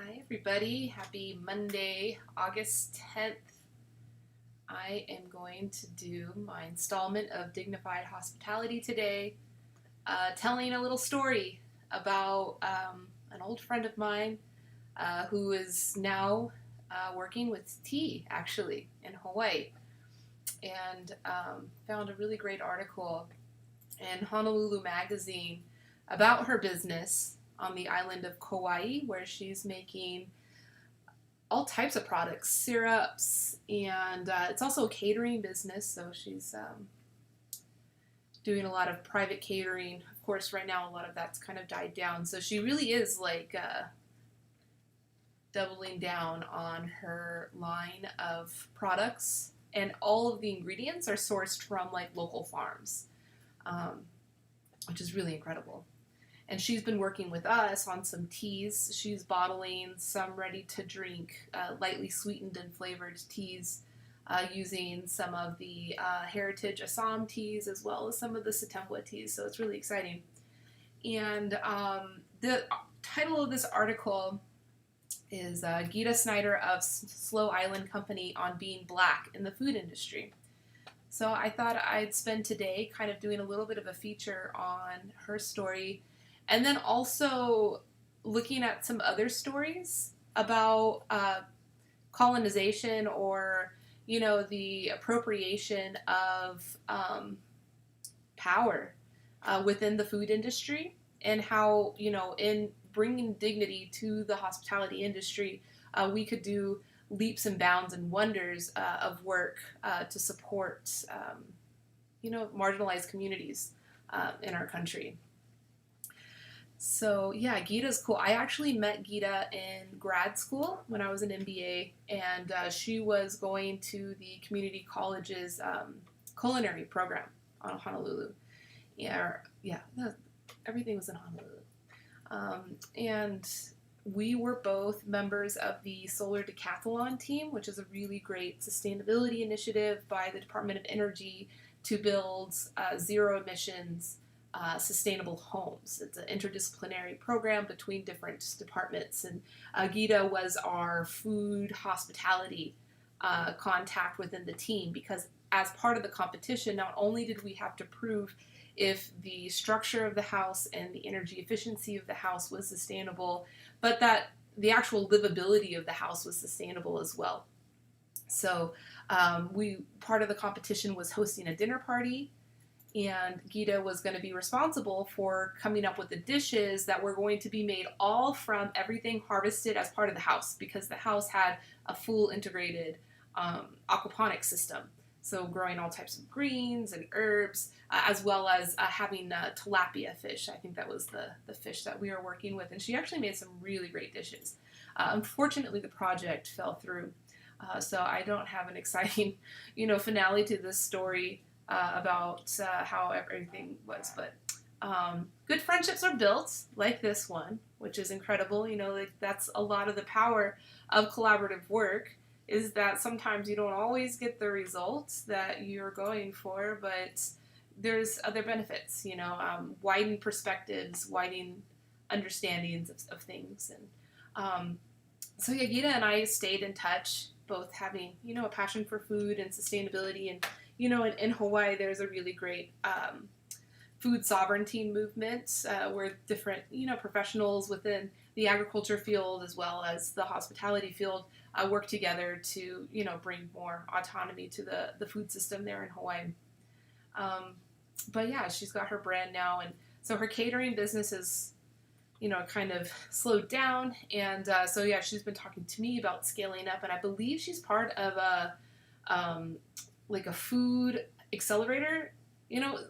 Hi everybody, happy Monday, August 10th. I am going to do my installment of Dignified Hospitality today, telling a little story about an old friend of mine who is now working with tea, actually, in Hawaii. And found a really great article in Honolulu Magazine about her business on the island of Kauai, where she's making all types of products, syrups, and it's also a catering business. So she's doing a lot of private catering. Of course, right now a lot of that's kind of died down. So she really is like doubling down on her line of products, and all of the ingredients are sourced from like local farms, which is really incredible. And she's been working with us on some teas. She's bottling some ready-to-drink, lightly sweetened and flavored teas using some of the heritage Assam teas as well as some of the Satembwa teas. So it's really exciting. And the title of this article is Gita Snyder of Slow Island Company on Being Black in the Food Industry. So I thought I'd spend today kind of doing a little bit of a feature on her story, and then also looking at some other stories about colonization, or, you know, the appropriation of power within the food industry, and how, you know, in bringing dignity to the hospitality industry, we could do leaps and bounds and wonders of work to support, marginalized communities in our country. So yeah, Gita's cool. I actually met Gita in grad school when I was an MBA, and she was going to the community college's culinary program on Honolulu. Everything was in Honolulu. And we were both members of the Solar Decathlon team, which is a really great sustainability initiative by the Department of Energy to build zero emissions sustainable homes. It's an interdisciplinary program between different departments, and Gita was our food hospitality contact within the team, because as part of the competition, not only did we have to prove if the structure of the house and the energy efficiency of the house was sustainable, but that the actual livability of the house was sustainable as well. So part of the competition was hosting a dinner party, and Gita was going to be responsible for coming up with the dishes that were going to be made all from everything harvested as part of the house, because the house had a full integrated aquaponics system. So growing all types of greens and herbs, as well as having tilapia fish. I think that was the fish that we were working with. And she actually made some really great dishes. Unfortunately, the project fell through. So I don't have an exciting, finale to this story about how everything was. But good friendships are built, like this one, which is incredible. That's a lot of the power of collaborative work, is that sometimes you don't always get the results that you're going for, but there's other benefits, widen perspectives, widen understandings of things. And so yeah, Gita and I stayed in touch, both having, a passion for food and sustainability. And, in Hawaii, there's a really great food sovereignty movement where different, professionals within the agriculture field as well as the hospitality field work together to, bring more autonomy to the food system there in Hawaii. But yeah, she's got her brand now, and so her catering business is, kind of slowed down, and so yeah, she's been talking to me about scaling up, and I believe she's part of a food accelerator.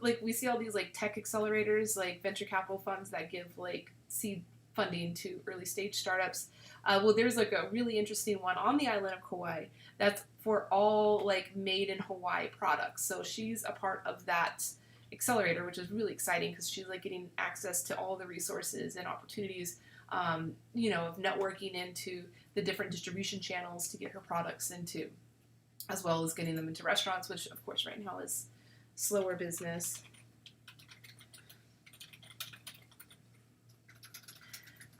Like we see all these like tech accelerators, like venture capital funds that give like seed funding to early stage startups. Well, there's like a really interesting one on the island of Kauai that's for all like made in Hawaii products. So she's a part of that accelerator, which is really exciting because she's like getting access to all the resources and opportunities, of networking into the different distribution channels to get her products into, as well as getting them into restaurants, which of course right now is slower business.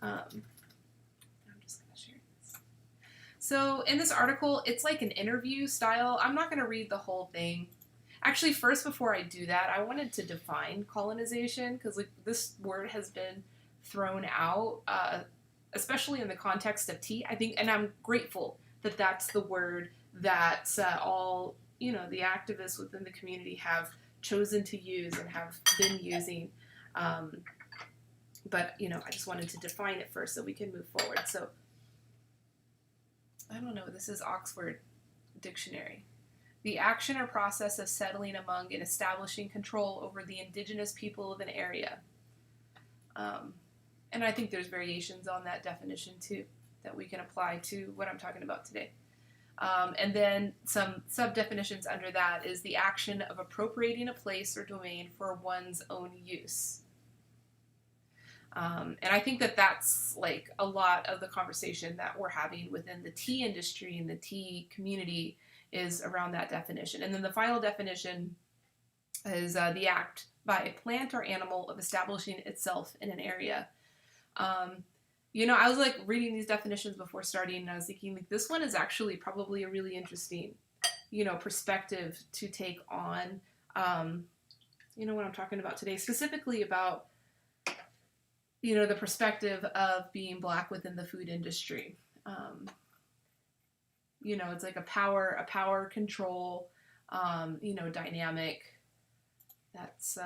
I'm just going to So in this article, it's like an interview style. I'm not going to read the whole thing. Actually, first, before I do that, I wanted to define colonization because like this word has been thrown out, especially in the context of tea. I think, and I'm grateful that that's the word that all the activists within the community have chosen to use and have been using. But I just wanted to define it first so we can move forward. So I don't know. This is Oxford Dictionary. The action or process of settling among and establishing control over the indigenous people of an area. And I think there's variations on that definition too that we can apply to what I'm talking about today. And then some sub-definitions under that is the action of appropriating a place or domain for one's own use. And I think that that's like a lot of the conversation that we're having within the tea industry and the tea community is around that definition. And then the final definition is the act by a plant or animal of establishing itself in an area. I was like reading these definitions before starting, and I was thinking like this one is actually probably a really interesting, perspective to take on, what I'm talking about today, specifically about, the perspective of being Black within the food industry. It's like a power control, dynamic that's,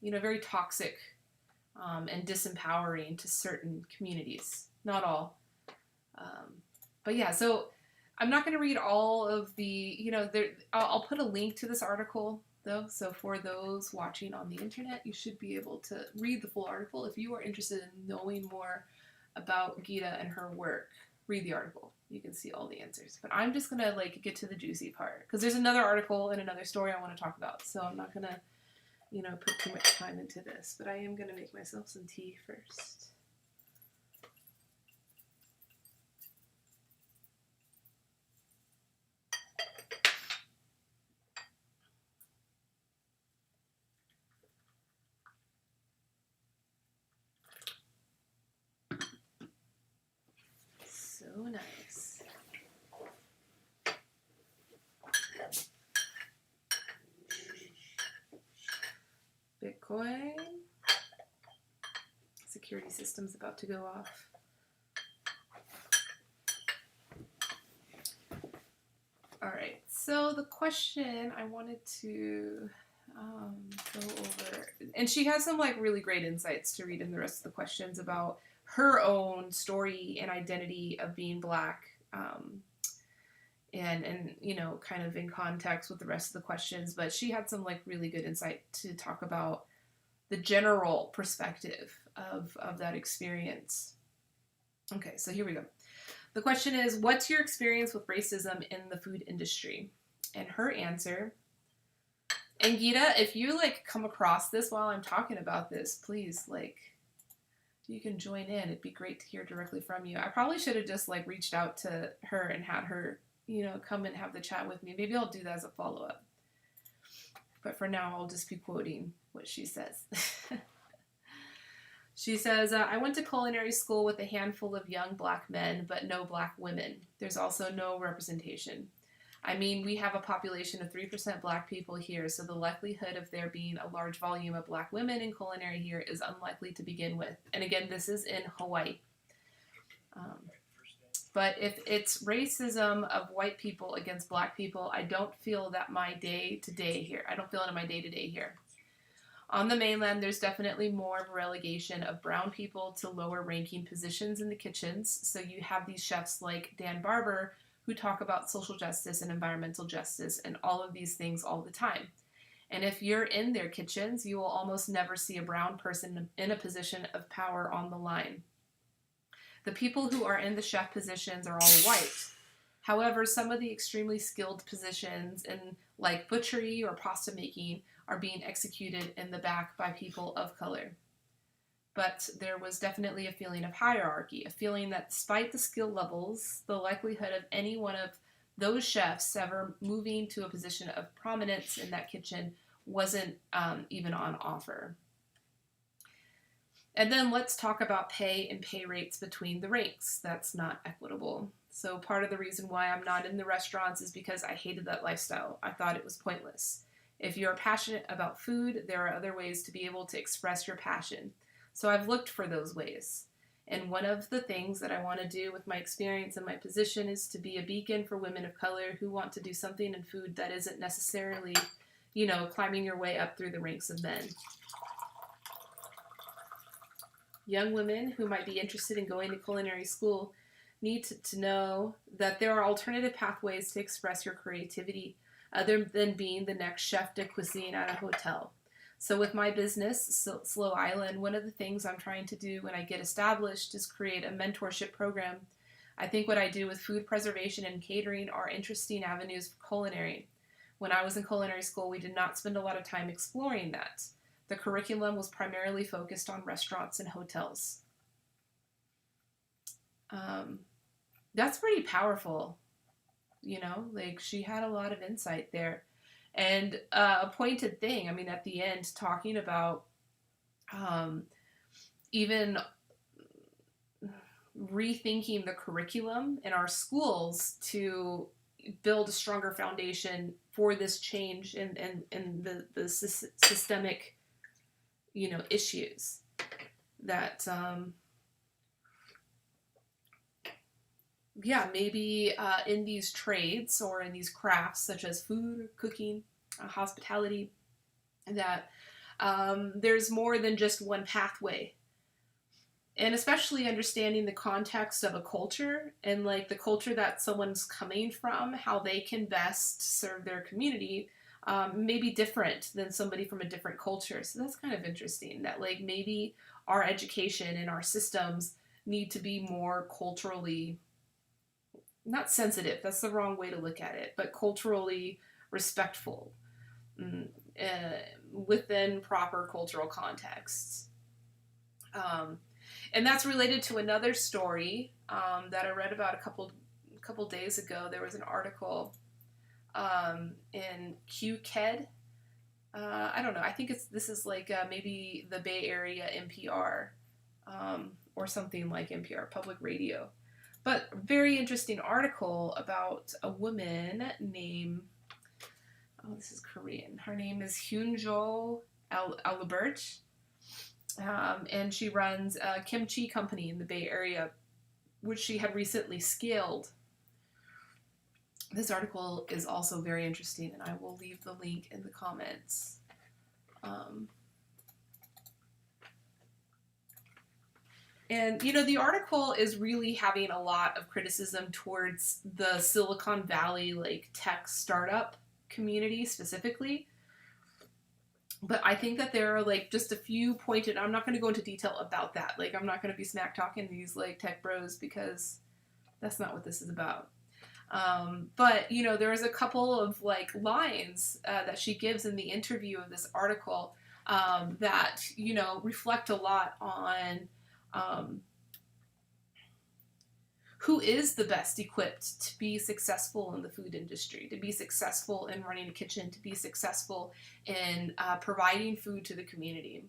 very toxic and disempowering to certain communities. Not all. But yeah, so I'm not going to read all of the, I'll put a link to this article though. So for those watching on the internet, you should be able to read the full article. If you are interested in knowing more about Gita and her work, read the article. You can see all the answers. But I'm just going to get to the juicy part because there's another article and another story I want to talk about. So I'm not going to, put too much time into this. But I am going to make myself some tea first. So nice. Bitcoin. Security system's about to go off. All right, so the question I wanted to go over, and she has some like really great insights to read in the rest of the questions about her own story and identity of being Black, and kind of in context with the rest of the questions, but she had some like really good insight to talk about the general perspective of that experience. Okay, so here we go. The question is, what's your experience with racism in the food industry? And her answer, and Gita, if you come across this while I'm talking about this, please you can join in. It'd be great to hear directly from you. I probably should have just reached out to her and had her, come and have the chat with me. Maybe I'll do that as a follow-up. But for now, I'll just be quoting what she says. She says, I went to culinary school with a handful of young Black men, but no Black women. There's also no representation. I mean, we have a population of 3% Black people here, so the likelihood of there being a large volume of Black women in culinary here is unlikely to begin with. And again, this is in Hawaii. But if it's racism of white people against Black people, I don't feel that my day-to-day here. I don't feel it in my day-to-day here. On the mainland, there's definitely more of a relegation of brown people to lower ranking positions in the kitchens. So you have these chefs like Dan Barber who talk about social justice and environmental justice and all of these things all the time. And if you're in their kitchens, you will almost never see a brown person in a position of power on the line. The people who are in the chef positions are all white. However, some of the extremely skilled positions in butchery or pasta making are being executed in the back by people of color. But there was definitely a feeling of hierarchy, a feeling that despite the skill levels, the likelihood of any one of those chefs ever moving to a position of prominence in that kitchen wasn't even on offer. And then let's talk about pay and pay rates between the ranks. That's not equitable. So part of the reason why I'm not in the restaurants is because I hated that lifestyle. I thought it was pointless. If you're passionate about food, there are other ways to be able to express your passion. So I've looked for those ways. And one of the things that I want to do with my experience and my position is to be a beacon for women of color who want to do something in food that isn't necessarily, climbing your way up through the ranks of men. Young women who might be interested in going to culinary school need to know that there are alternative pathways to express your creativity other than being the next chef de cuisine at a hotel. So with my business, Slow Island, one of the things I'm trying to do when I get established is create a mentorship program. I think what I do with food preservation and catering are interesting avenues for culinary. When I was in culinary school, we did not spend a lot of time exploring that. The curriculum was primarily focused on restaurants and hotels. That's pretty powerful, she had a lot of insight there. And a pointed thing, at the end, talking about even rethinking the curriculum in our schools to build a stronger foundation for this change and the systemic, issues that, maybe in these trades or in these crafts such as food, cooking, hospitality, that there's more than just one pathway. And especially understanding the context of a culture and the culture that someone's coming from, how they can best serve their community may be different than somebody from a different culture. So that's kind of interesting that maybe our education and our systems need to be more culturally, not sensitive, that's the wrong way to look at it, but culturally respectful within proper cultural contexts. And that's related to another story that I read about a couple days ago. There was an article in QKED. I don't know. I think this is maybe the Bay Area NPR or something like NPR, public radio. But very interesting article about a woman named, this is Korean. Her name is Hyunjo Alibert. And she runs a kimchi company in the Bay Area, which she had recently scaled. This article is also very interesting, and I will leave the link in the comments. And, the article is really having a lot of criticism towards the Silicon Valley, tech startup community specifically. But I think that there are, just a few pointed, I'm not going to go into detail about that. I'm not going to be smack talking these, tech bros because that's not what this is about. But, there is a couple of, lines that she gives in the interview of this article that, reflect a lot on who is the best equipped to be successful in the food industry, to be successful in running a kitchen, to be successful in providing food to the community.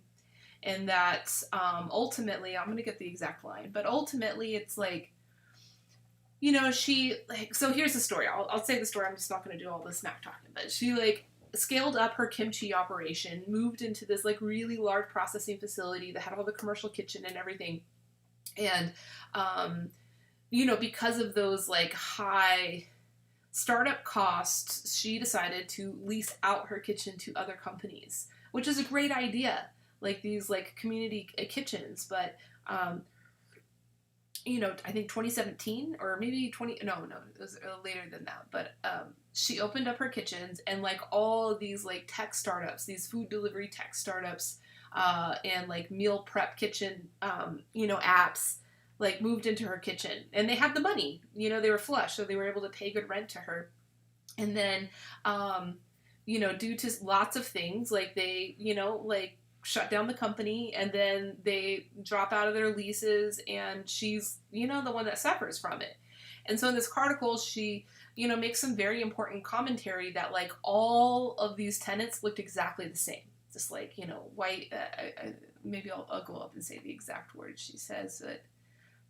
And that ultimately, I'm going to get the exact line, but ultimately it's she, so here's the story. I'll say the story. I'm just not going to do all this smack talking, but she scaled up her kimchi operation, moved into this really large processing facility that had all the commercial kitchen and everything. And, because of those high startup costs, she decided to lease out her kitchen to other companies, which is a great idea. These community kitchens, but, I think 2017 or maybe it was later than that, but, she opened up her kitchens and all of these tech startups, these food delivery tech startups, and meal prep kitchen, apps, moved into her kitchen, and they had the money, they were flush, so they were able to pay good rent to her. And then, due to lots of things, they, shut down the company, and then they drop out of their leases, and she's, the one that suffers from it. And so in this article, she, makes some very important commentary that maybe I'll go up and say the exact words she says, but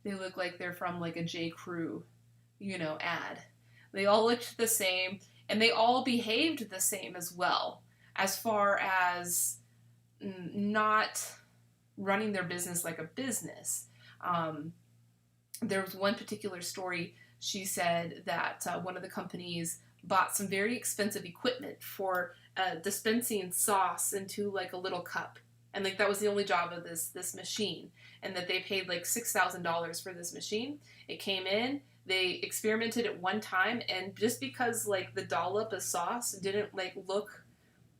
they look like they're from like a J. Crew, ad. They all looked the same, and they all behaved the same as well, as far as not running their business like a business. There was one particular story. She said that one of the companies bought some very expensive equipment for dispensing sauce into like a little cup, and like that was the only job of this machine, and that they paid like $6,000 for this machine. It came in, they experimented it one time, and just because like the dollop of sauce didn't like look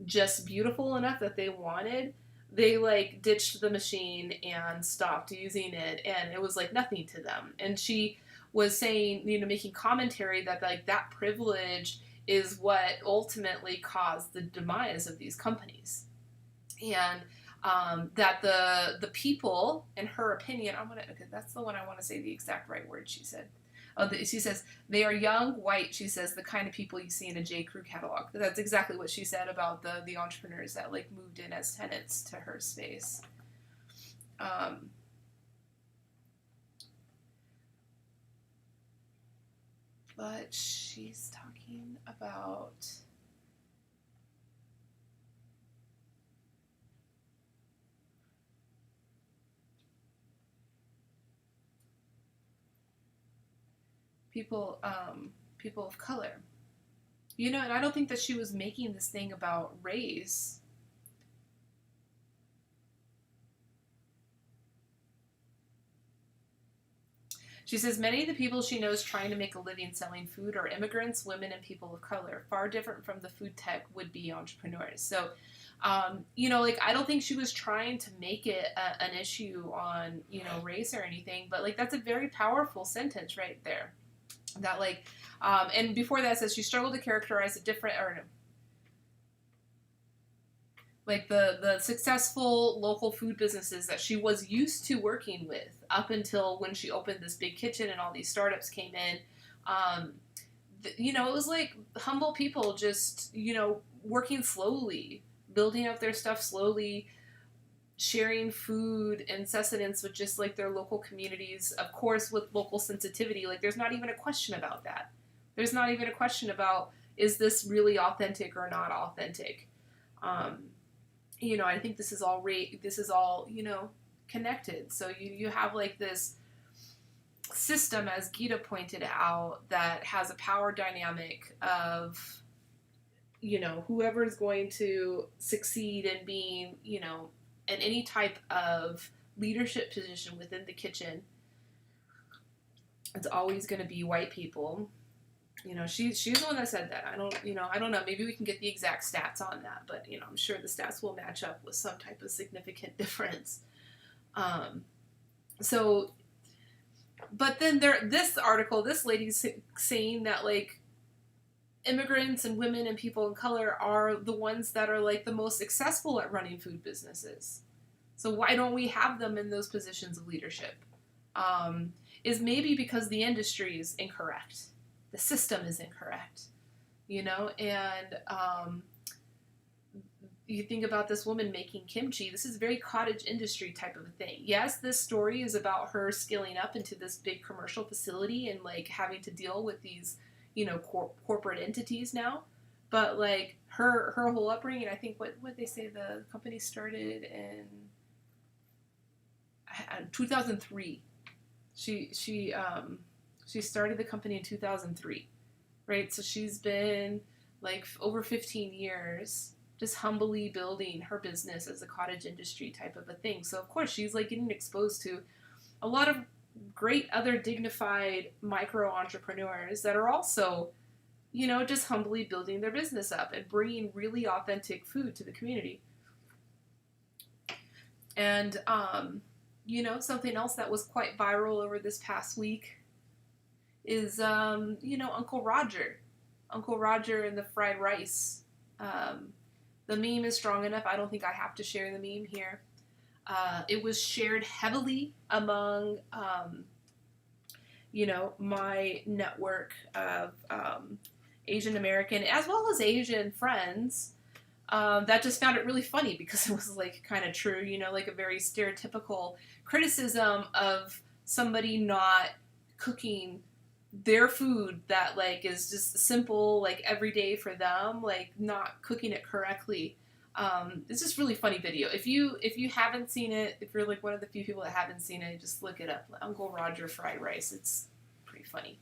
just beautiful enough that they wanted, they like ditched the machine and stopped using it, and it was like nothing to them. And she was saying, making commentary that like that privilege is what ultimately caused the demise of these companies. And that the people, in her opinion, okay, that's the one I want to say the exact right word she said. She says, they are young, white, she says, the kind of people you see in a J. Crew catalog. That's exactly what she said about the entrepreneurs that like moved in as tenants to her space. But she's talking about people of color. And I don't think that she was making this thing about race. She says many of the people she knows trying to make a living selling food are immigrants, women, and people of color, far different from the food tech would-be entrepreneurs. So, like I don't think she was trying to make it an issue on, race or anything, but like that's a very powerful sentence right there. That like, and before that it says she struggled to characterize a different, or no, like the successful local food businesses that she was used to working with up until when she opened this big kitchen and all these startups came in. It was like humble people just, working slowly, building up their stuff slowly, sharing food and sustenance with just like their local communities, of course with local sensitivity. Like there's not even a question about that. There's not even a question about, is this really authentic or not authentic? I think this is all connected. So you have like this system, as Gita pointed out, that has a power dynamic of, whoever is going to succeed in being, in any type of leadership position within the kitchen. It's always going to be white people. She's the one that said that. I don't know. Maybe we can get the exact stats on that, but I'm sure the stats will match up with some type of significant difference. But then this article, this lady's saying that like immigrants and women and people of color are the ones that are like the most successful at running food businesses. So why don't we have them in those positions of leadership? Is maybe because the industry is incorrect. The system is incorrect, and you think about this woman making kimchi. This is very cottage industry type of a thing. Yes, this story is about her scaling up into this big commercial facility and like having to deal with these, corporate entities now. But like her whole upbringing, I think what they say the company started in 2003. She started the company in 2003, right? So she's been like over 15 years just humbly building her business as a cottage industry type of a thing. So of course she's like getting exposed to a lot of great other dignified micro entrepreneurs that are also, just humbly building their business up and bringing really authentic food to the community. And, something else that was quite viral over this past week is, Uncle Roger and the fried rice. The meme is strong enough. I don't think I have to share the meme here. It was shared heavily among, my network of Asian American as well as Asian friends. that just found it really funny because it was like kind of true, like a very stereotypical criticism of somebody not cooking their food that like is just simple, like every day for them, like not cooking it correctly. It's just really funny video. If you haven't seen it, if you're like one of the few people that haven't seen it, just look it up. Uncle Roger fried rice. It's pretty funny.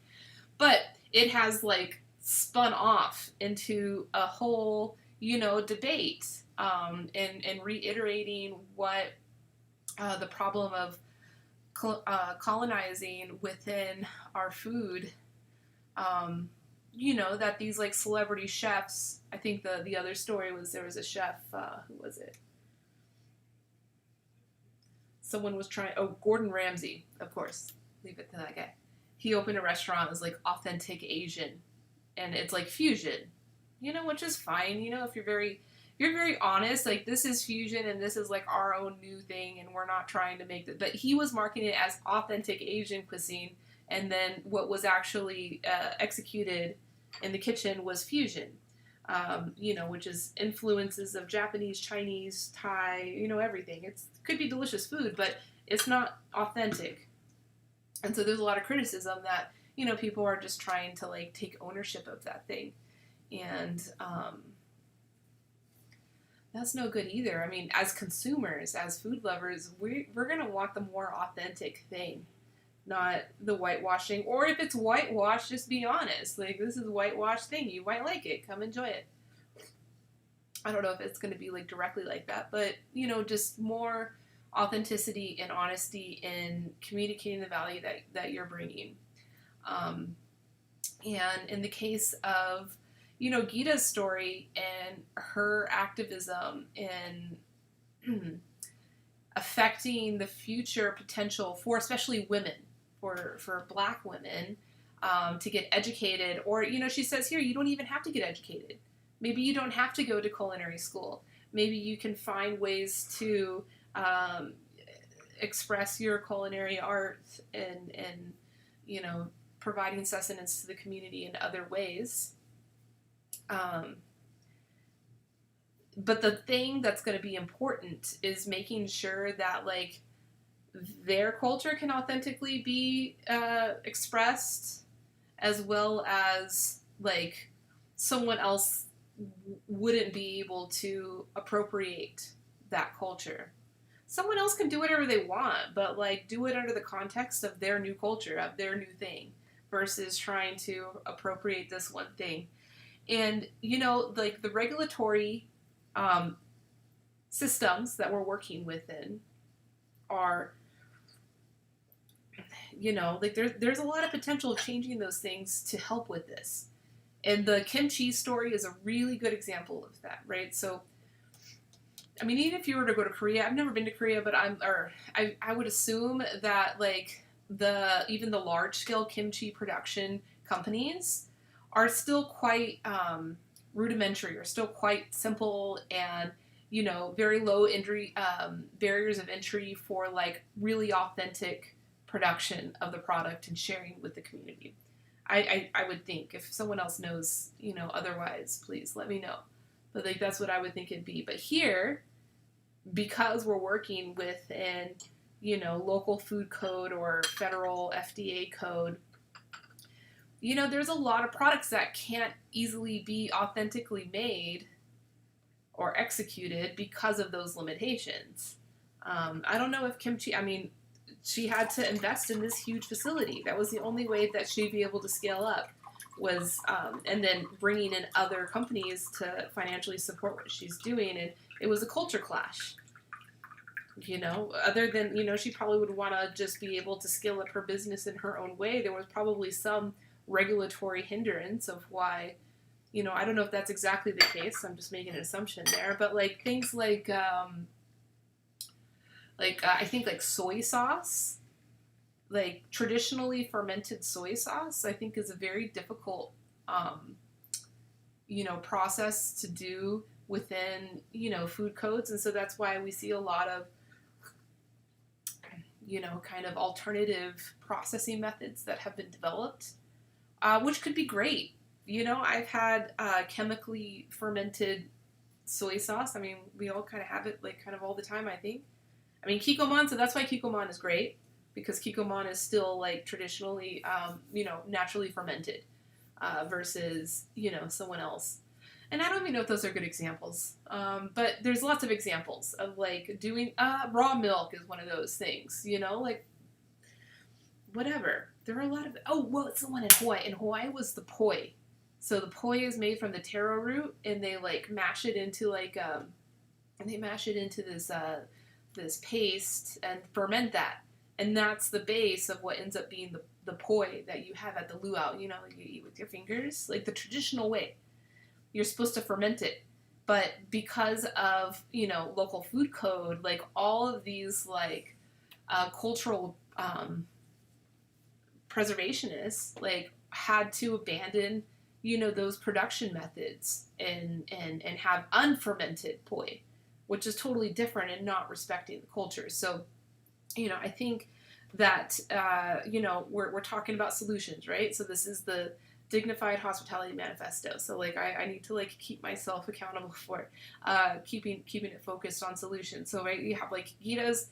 But it has like spun off into a whole, debate, and reiterating what the problem of colonizing within our food. That these like celebrity chefs. I think the other story was there was a chef. Who was it? Someone was trying. Oh, Gordon Ramsay, of course. Leave it to that guy. He opened a restaurant. It was like authentic Asian, and it's like fusion. Which is fine. If you're very honest, like this is fusion and this is like our own new thing and we're not trying to make that. But he was marketing it as authentic Asian cuisine, and then what was actually executed in the kitchen was fusion, which is influences of Japanese, Chinese, Thai, everything. It could be delicious food, but it's not authentic. And so there's a lot of criticism that, people are just trying to like take ownership of that thing. And that's no good either. I mean, as consumers, as food lovers, we're going to want the more authentic thing, not the whitewashing. Or if it's whitewashed, just be honest. Like, this is a whitewashed thing. You might like it. Come enjoy it. I don't know if it's going to be like directly like that, but, just more authenticity and honesty in communicating the value that you're bringing. And in the case of Gita's story and her activism in affecting the future potential for especially women, for Black women, to get educated. Or, she says here, you don't even have to get educated. Maybe you don't have to go to culinary school. Maybe you can find ways to express your culinary art and providing sustenance to the community in other ways. But the thing that's going to be important is making sure that like their culture can authentically be expressed, as well as like someone else wouldn't be able to appropriate that culture. Someone else can do whatever they want, but like do it under the context of their new culture, of their new thing, versus trying to appropriate this one thing. And, like the regulatory systems that we're working within are, like there's a lot of potential of changing those things to help with this. And the kimchi story is a really good example of that, right? So, I mean, even if you were to go to Korea, I've never been to Korea, but I would assume that like even the large scale kimchi production companies are still quite rudimentary, or still quite simple, and very low barriers of entry for like really authentic production of the product and sharing with the community. I would think. If someone else knows otherwise, please let me know. But like that's what I would think it'd be. But here, because we're working within local food code or federal FDA code, there's a lot of products that can't easily be authentically made or executed because of those limitations. I don't know if kimchi, I mean, she had to invest in this huge facility. That was the only way that she'd be able to scale up, was, and then bringing in other companies to financially support what she's doing. And it was a culture clash. Other than, she probably would want to just be able to scale up her business in her own way. There was probably some regulatory hindrance of why, I don't know if that's exactly the case. I'm just making an assumption there. But like things like I think like soy sauce, like traditionally fermented soy sauce, I think is a very difficult, process to do within, food codes. And so that's why we see a lot of, kind of alternative processing methods that have been developed, which could be great. I've had chemically fermented soy sauce. I mean, we all kind of have it like kind of all the time, I think. I mean, Kikkoman, so that's why Kikkoman is great, because Kikkoman is still like traditionally, naturally fermented versus, someone else. And I don't even know if those are good examples, but there's lots of examples of like doing raw milk is one of those things, like whatever. There are a lot of, what's the one in Hawaii? In Hawaii was the poi. So the poi is made from the taro root, and they like mash it into this paste and ferment that. And that's the base of what ends up being the poi that you have at the luau, you eat with your fingers, like the traditional way. You're supposed to ferment it. But because of, local food code, like all of these like cultural preservationists like had to abandon, those production methods and have unfermented poi, which is totally different and not respecting the culture. So, I think that, we're talking about solutions, right? So this is the Dignified Hospitality Manifesto. So like I need to like keep myself accountable for keeping it focused on solutions. So right, you have like Gita's,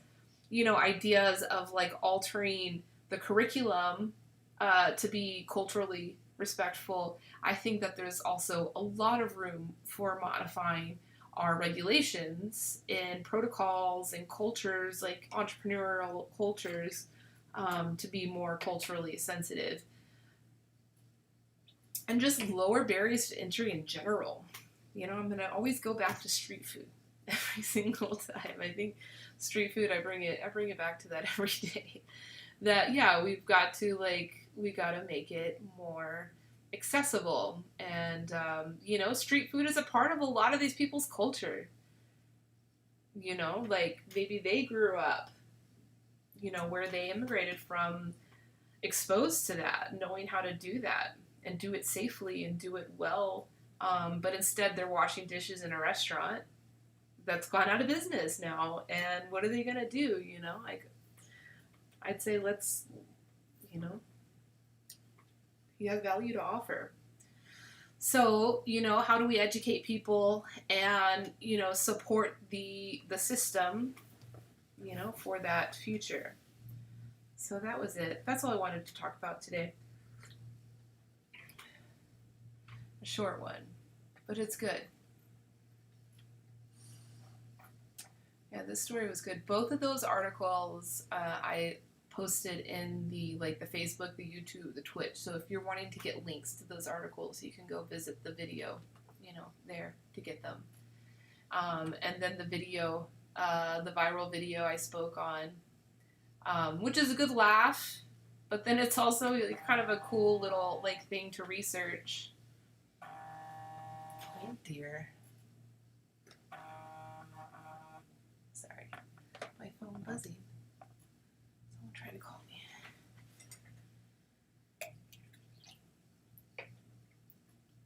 ideas of like altering the curriculum to be culturally respectful. I think that there's also a lot of room for modifying our regulations and protocols and cultures, like entrepreneurial cultures, to be more culturally sensitive. And just lower barriers to entry in general. I'm going to always go back to street food every single time. I think street food, I bring it back to that every day. That, yeah, we got to make it more accessible. And, street food is a part of a lot of these people's culture. Like maybe they grew up, where they immigrated from, exposed to that, knowing how to do that and do it safely and do it well. But instead they're washing dishes in a restaurant that's gone out of business now. And what are they going to do? I'd say let's, you have value to offer. So, how do we educate people and, support the system, for that future? So that was it. That's all I wanted to talk about today. A short one, but it's good. Yeah, this story was good. Both of those articles I posted in the Facebook, the YouTube, the Twitch. So if you're wanting to get links to those articles, you can go visit the video, there to get them. And then the video, the viral video I spoke on, which is a good laugh, but then it's also kind of a cool little thing to research. Oh dear. Sorry. My phone buzzing. Someone trying to call me.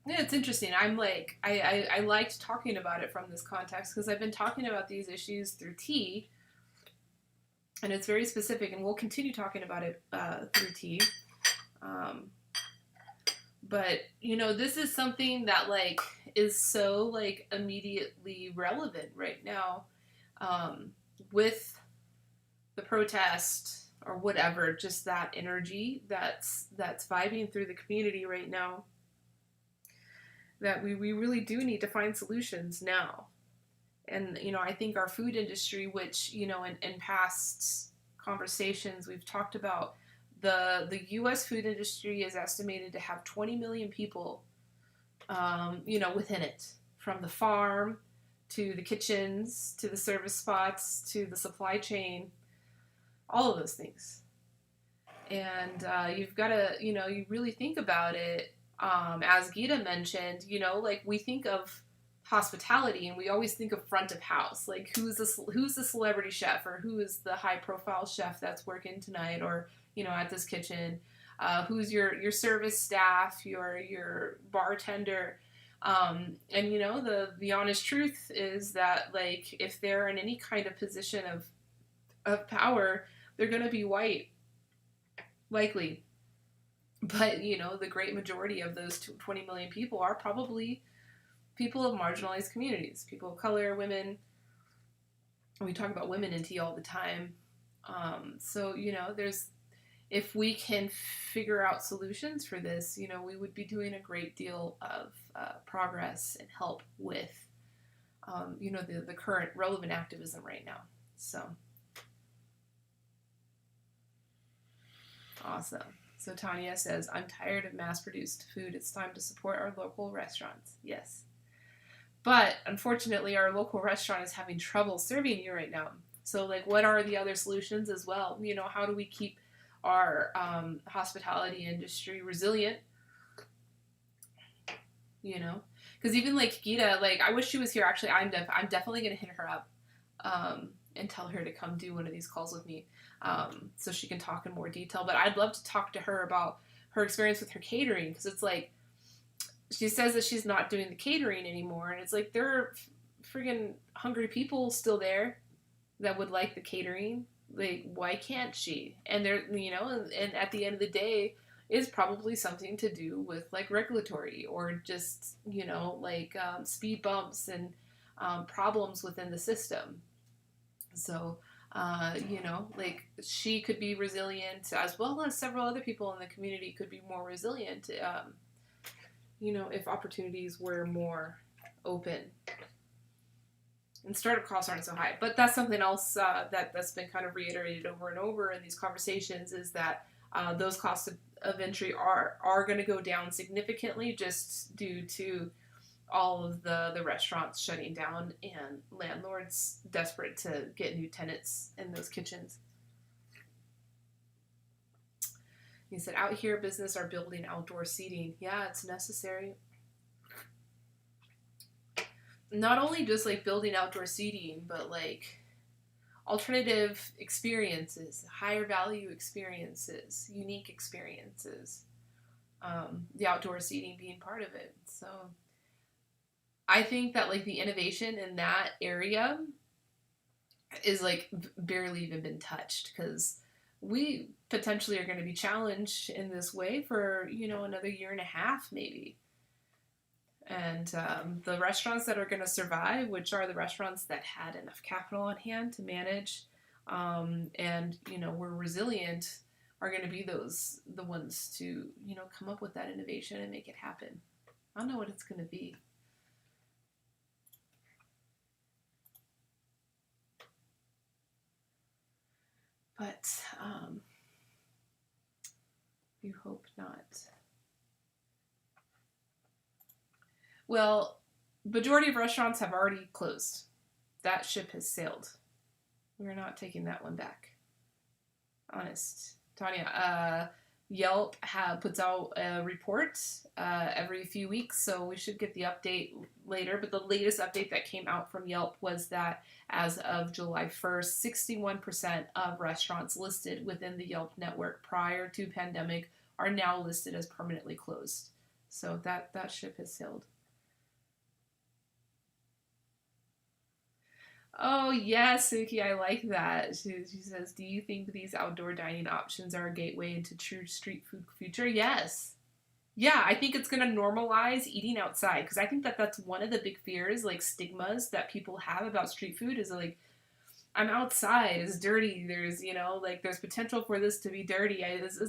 Yeah, it's interesting. I liked talking about it from this context because I've been talking about these issues through tea, and it's very specific, and we'll continue talking about it through tea. But, this is something that, is so, immediately relevant right now with the protest or whatever, just that energy that's vibing through the community right now, that we really do need to find solutions now. And, I think our food industry, which, in past conversations we've talked about, the U.S. food industry is estimated to have 20 million people, within it, from the farm to the kitchens to the service spots to the supply chain, all of those things. And you've got to, you really think about it. As Gita mentioned, we think of hospitality and we always think of front of house, who's the celebrity chef, or who is the high profile chef that's working tonight, or at this kitchen, who's your service staff, your bartender, and the honest truth is that if they're in any kind of position of power, they're going to be white, likely. But the great majority of those 20 million people are probably people of marginalized communities, people of color, women. We talk about women in tea all the time. So, if we can figure out solutions for this, we would be doing a great deal of progress and help with, the current relevant activism right now. So, awesome. So Tanya says, I'm tired of mass-produced food. It's time to support our local restaurants. Yes. But unfortunately, our local restaurant is having trouble serving you right now. So, what are the other solutions as well? How do we keep our hospitality industry resilient? Because even Gita, I wish she was here. Actually, I'm definitely gonna hit her up and tell her to come do one of these calls with me, so she can talk in more detail. But I'd love to talk to her about her experience with her catering, because it's she says that she's not doing the catering anymore, and it's there are friggin' hungry people still there that would like the catering. Why can't she? And they're, and at the end of the day, is probably something to do with regulatory, or just speed bumps and problems within the system. So she could be resilient, as well as several other people in the community could be more resilient, if opportunities were more open. And startup costs aren't so high. But that's something else that's been kind of reiterated over and over in these conversations, is that those costs of entry are going to go down significantly, just due to all of the restaurants shutting down and landlords desperate to get new tenants in those kitchens. He said, out here, business are building outdoor seating. Yeah, it's necessary. Not only just building outdoor seating, but alternative experiences, higher value experiences, unique experiences. The outdoor seating being part of it. So I think that the innovation in that area is barely even been touched, because we potentially are going to be challenged in this way for another year and a half maybe. And the restaurants that are going to survive, which are the restaurants that had enough capital on hand to manage, and were resilient, are going to be the ones to come up with that innovation and make it happen. I don't know what it's going to be. But you hope not. Well, majority of restaurants have already closed. That ship has sailed. We're not taking that one back. Honest. Tanya, Yelp puts out a report every few weeks, so we should get the update later. But the latest update that came out from Yelp was that as of July 1st, 61% of restaurants listed within the Yelp network prior to pandemic are now listed as permanently closed. So that ship has sailed. Oh, yes, Suki, I like that. She says, do you think these outdoor dining options are a gateway into true street food future? Yes. Yeah, I think it's going to normalize eating outside, because I think that that's one of the big fears, stigmas that people have about street food is I'm outside, it's dirty, there's, there's potential for this to be dirty. It's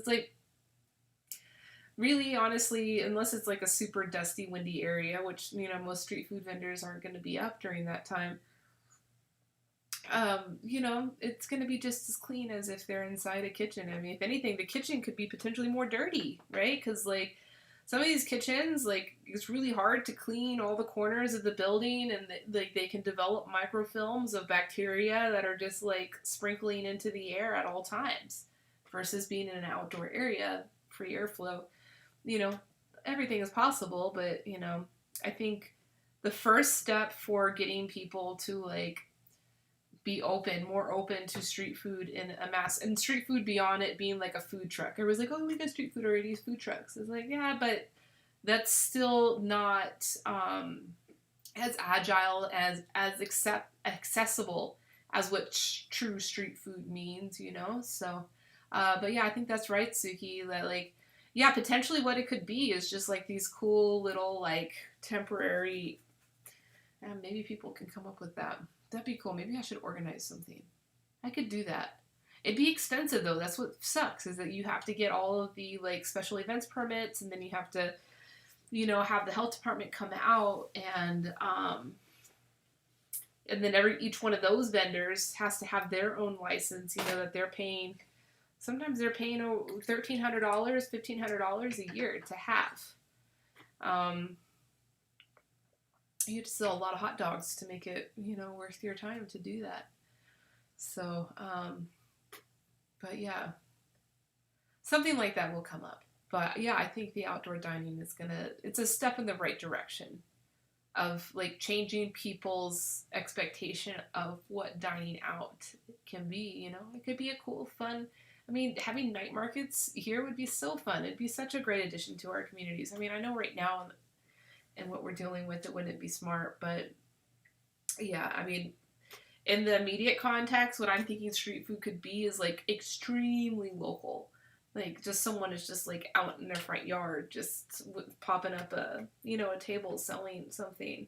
really, honestly, unless it's a super dusty, windy area, which, most street food vendors aren't going to be up during that time. It's going to be just as clean as if they're inside a kitchen. I mean, if anything, the kitchen could be potentially more dirty, right? Because, some of these kitchens, it's really hard to clean all the corners of the building, and, they can develop microfilms of bacteria that are just, sprinkling into the air at all times, versus being in an outdoor area, free airflow. Everything is possible, but, I think the first step for getting people to, be more open to street food in a mass, and street food beyond it being a food truck. Everyone's oh, we got street food already, food trucks. It's yeah, but that's still not as agile, as accessible as what true street food means, So, but yeah, I think that's right, Suki, that yeah, potentially what it could be is just these cool little temporary And maybe people can come up with that. That'd be cool. Maybe I should organize something. I could do that. It'd be expensive though. That's what sucks, is that you have to get all of the like special events permits, and then you have to, have the health department come out, and then each one of those vendors has to have their own license. That they're paying. Sometimes they're paying $1,300, $1,500 a year to have. You have to sell a lot of hot dogs to make it, worth your time to do that. So, but yeah, something like that will come up. But yeah, I think the outdoor dining it's a step in the right direction of like changing people's expectation of what dining out can be. It could be a cool, fun. I mean, having night markets here would be so fun. It'd be such a great addition to our communities. I mean, I know right now and what we're dealing with, it wouldn't be smart, but yeah, I mean, in the immediate context, what I'm thinking street food could be is like extremely local. Like just someone is just like out in their front yard, just popping up a table selling something.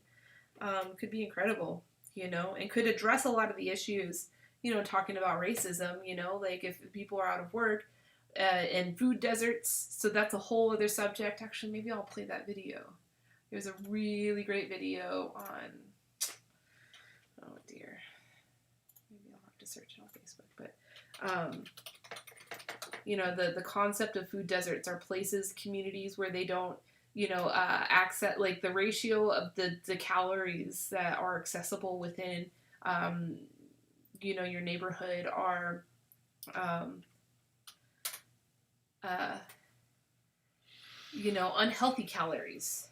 Could be incredible, and could address a lot of the issues, talking about racism, like if people are out of work, and food deserts. So that's a whole other subject. Actually, maybe I'll play that video. There's a really great video on, oh dear, maybe I'll have to search it on Facebook, but, the concept of food deserts are places, communities where they don't, access, like the ratio of the calories that are accessible within, your neighborhood are, unhealthy calories.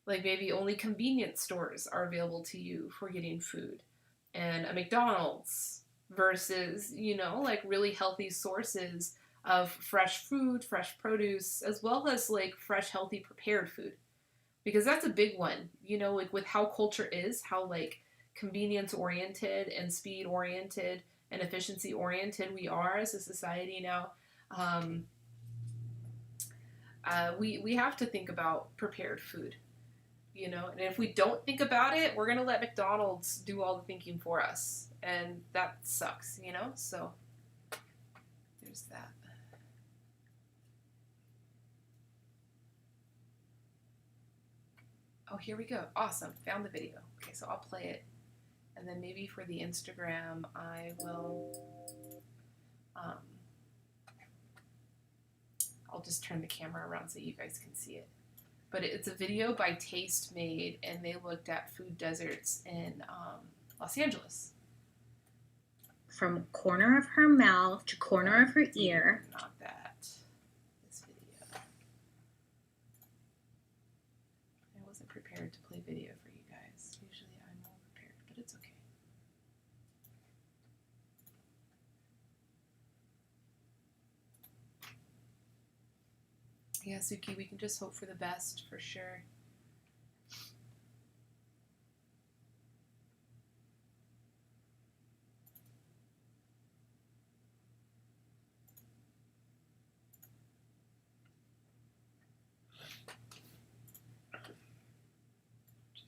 Like maybe only convenience stores are available to you for getting food, and a McDonald's versus, like really healthy sources of fresh food, fresh produce, as well as like fresh, healthy, prepared food. Because that's a big one, like with how culture is, how like convenience oriented and speed oriented and efficiency oriented we are as a society now. We have to think about prepared food. And if we don't think about it, we're going to let McDonald's do all the thinking for us. And that sucks, So, there's that. Oh, here we go. Awesome. Found the video. Okay, so I'll play it. And then maybe for the Instagram, I will... I'll just turn the camera around so you guys can see it. But it's a video by Taste Made, and they looked at food deserts in Los Angeles. From corner of her mouth to corner of her ear. Not that. This video. I wasn't prepared to play video for you guys. Usually I'm more prepared, but it's okay. Yeah, Suki, we can just hope for the best, for sure.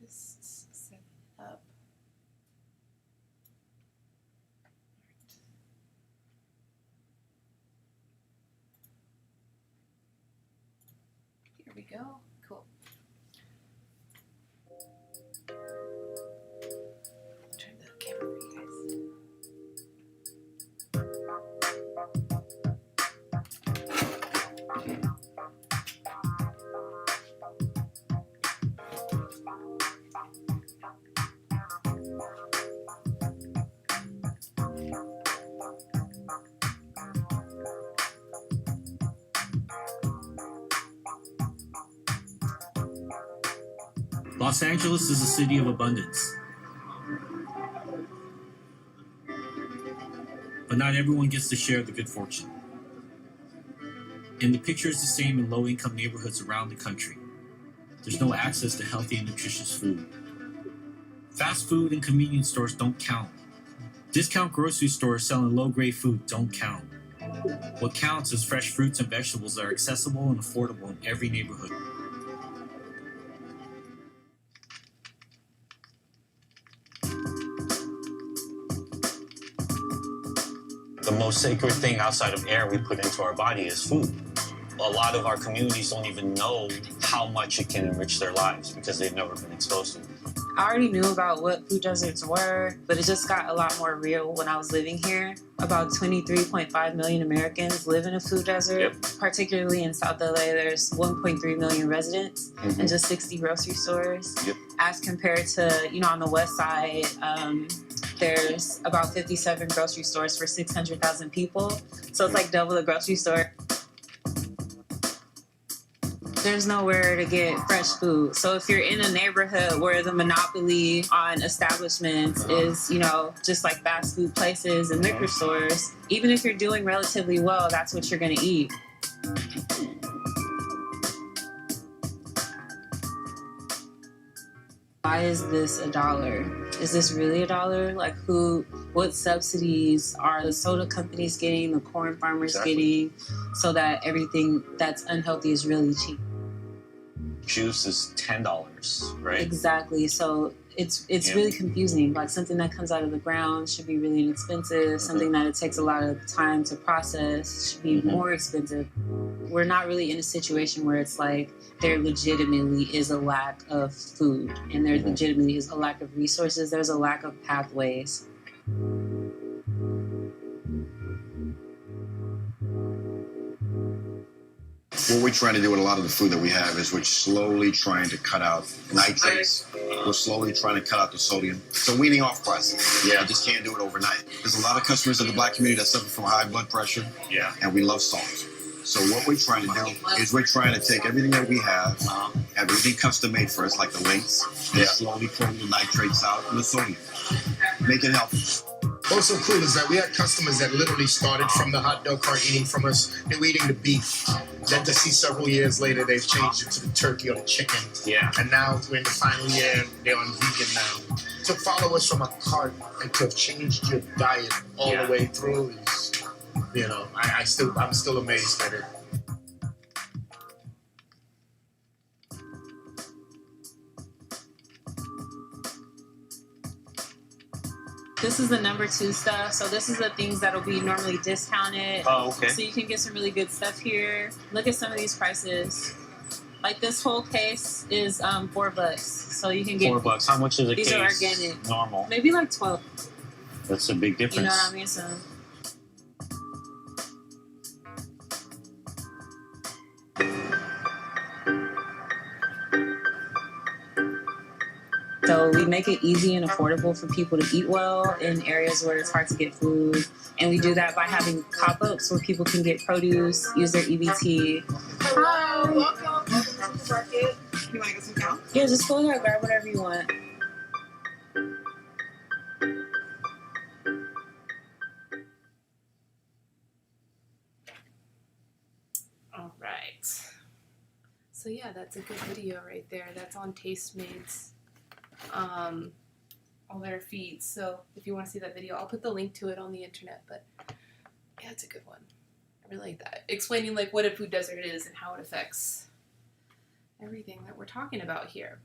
Just set it up. Here we go. Cool. I'll turn the camera for you guys. Los Angeles is a city of abundance. But not everyone gets to share the good fortune. And the picture is the same in low-income neighborhoods around the country. There's no access to healthy and nutritious food. Fast food and convenience stores don't count. Discount grocery stores selling low-grade food don't count. What counts is fresh fruits and vegetables that are accessible and affordable in every neighborhood. most sacred thing outside of air we put into our body is food. A lot of our communities don't even know how much it can enrich their lives because they've never been exposed to it. I already knew about what food deserts were, but it just got a lot more real when I was living here. About 23.5 million Americans live in a food desert. Particularly in South LA, there's 1.3 million residents and just 60 grocery stores. As compared to, on the west side, there's about 57 grocery stores for 600,000 people. So it's like double the grocery store. There's nowhere to get fresh food. So if you're in a neighborhood where the monopoly on establishments is, just like fast food places and liquor stores, even if you're doing relatively well, that's what you're going to eat. Why is this $1? Is this really $1? Like what subsidies are the soda companies getting, the corn farmers getting, so that everything that's unhealthy is really cheap? Juice is $10, right? Exactly. So it's really confusing. Like something that comes out of the ground should be really inexpensive. Something that it takes a lot of time to process should be more expensive. We're not really in a situation where it's like there legitimately is a lack of food and there legitimately is a lack of resources. There's a lack of pathways. What we're trying to do with a lot of the food that we have is we're slowly trying to cut out nitrates. We're slowly trying to cut out the sodium. It's a weaning off process. You just can't do it overnight. There's a lot of customers in the Black community that suffer from high blood pressure, and we love salt. So what we're trying to do is we're trying to take everything that we have everything custom made for us, like the links, and slowly pull the nitrates out and the sodium. Make it healthy. What's so cool is that we had customers that literally started from the hot dog cart eating from us. They were eating the beef. Then to see several years later, they've changed it to the turkey or the chicken. And now we're in the final year, they're on vegan now. To follow us from a cart and to have changed your diet all the way through is, I'm still amazed at it. This is the number 2 stuff. So this is the things that'll be normally discounted. Oh, okay. So you can get some really good stuff here. Look at some of these prices. Like this whole case is $4. So you can get $4. How much is a case? These are organic. Normal. Maybe like 12. That's a big difference. You know what I mean? So we make it easy and affordable for people to eat well in areas where it's hard to get food. And we do that by having pop-ups where people can get produce, use their EBT. Hi. Welcome to the market. You want to get some count? Yeah, just go ahead, grab whatever you want. All right. So yeah, that's a good video right there. That's on Tastemates. All their feeds. So if you want to see that video, I'll put the link to it on the internet. But yeah, it's a good one. I really like that. Explaining like what a food desert is and how it affects everything that we're talking about here.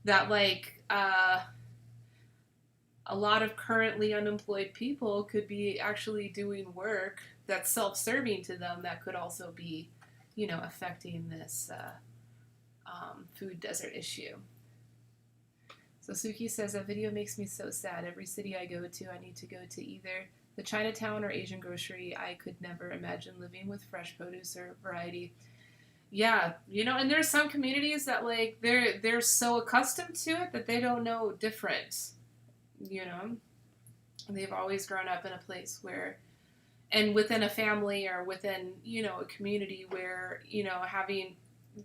That like a lot of currently unemployed people could be actually doing work that's self-serving to them that could also be, affecting this food desert issue. So Suki says, that video makes me so sad. Every city I go to, I need to go to either the Chinatown or Asian grocery. I could never imagine living with fresh produce or variety. Yeah, and there's some communities that like they're so accustomed to it that they don't know different. And they've always grown up in a place where, and within a family or within, a community where, having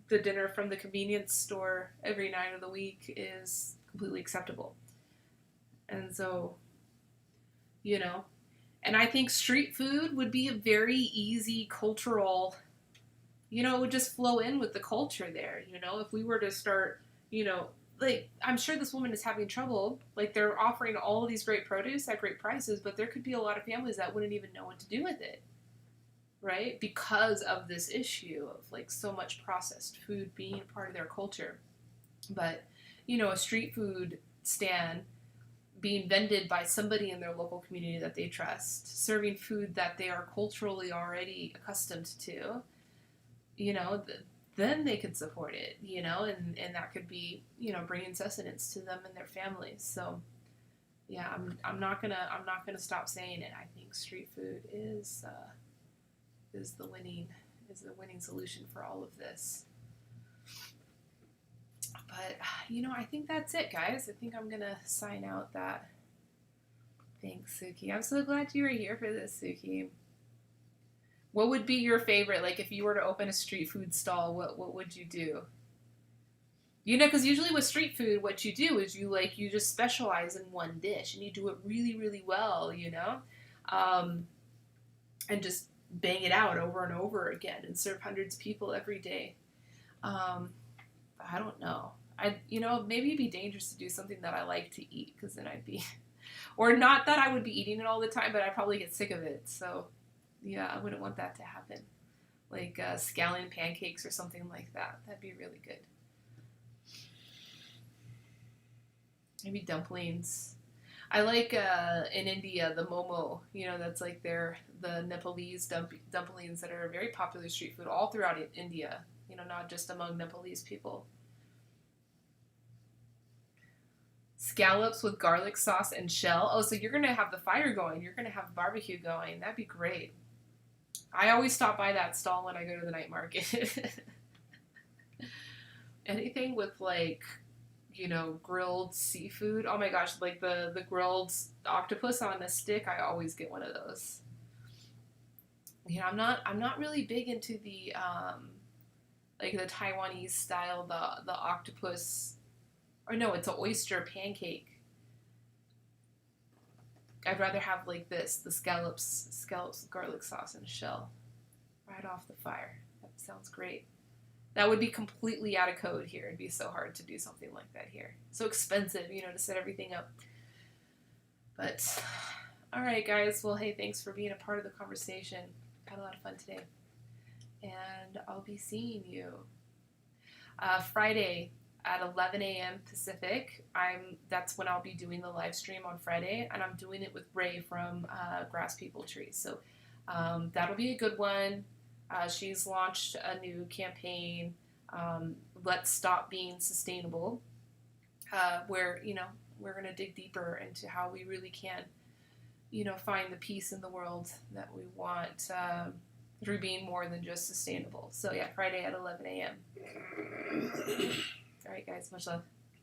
the dinner from the convenience store every night of the week is completely acceptable. And so, and I think street food would be a very easy cultural, it would just flow in with the culture there, if we were to start, like, I'm sure this woman is having trouble, like they're offering all of these great produce at great prices, but there could be a lot of families that wouldn't even know what to do with it, right? Because of this issue of like so much processed food being part of their culture. But, a street food stand being vended by somebody in their local community that they trust, serving food that they are culturally already accustomed to, then they could support it, and that could be, bringing sustenance to them and their families. So, yeah, I'm not gonna stop saying it. I think street food is the winning solution for all of this. But I think that's it, guys. I think I'm gonna sign out that. Thanks, Suki. I'm so glad you were here for this, Suki. What would be your favorite? Like, if you were to open a street food stall, what would you do? Because usually with street food, what you do is you just specialize in one dish and you do it really, really well, and just bang it out over and over again and serve hundreds of people every day. I don't know. Maybe it'd be dangerous to do something that I like to eat, because then I'd be, or not that I would be eating it all the time, but I'd probably get sick of it. So, yeah, I wouldn't want that to happen. Like scallion pancakes or something like that. That'd be really good. Maybe dumplings. I like in India the momo. That's like the Nepalese dumplings that are very popular street food all throughout India. Not just among Nepalese people. Scallops with garlic sauce and shell. Oh, so you're going to have the fire going. You're going to have barbecue going. That'd be great. I always stop by that stall when I go to the night market. Anything with grilled seafood. Oh my gosh, like the grilled octopus on a stick. I always get one of those. I'm not really big into the the Taiwanese style, the octopus. Or no, it's an oyster pancake. I'd rather have the scallops with garlic sauce and shell right off the fire. That sounds great. That would be completely out of code here. It'd be so hard to do something like that here. So expensive, to set everything up. But, all right, guys. Well, hey, thanks for being a part of the conversation. Had a lot of fun today. And I'll be seeing you Friday at 11 a.m. Pacific. That's when I'll be doing the live stream on Friday, and I'm doing it with Ray from Grass People Trees. So that'll be a good one. She's launched a new campaign, Let's Stop Being Sustainable, where we're going to dig deeper into how we really can find the peace in the world that we want through being more than just sustainable. So yeah, Friday at 11 a.m. All right, guys, much love.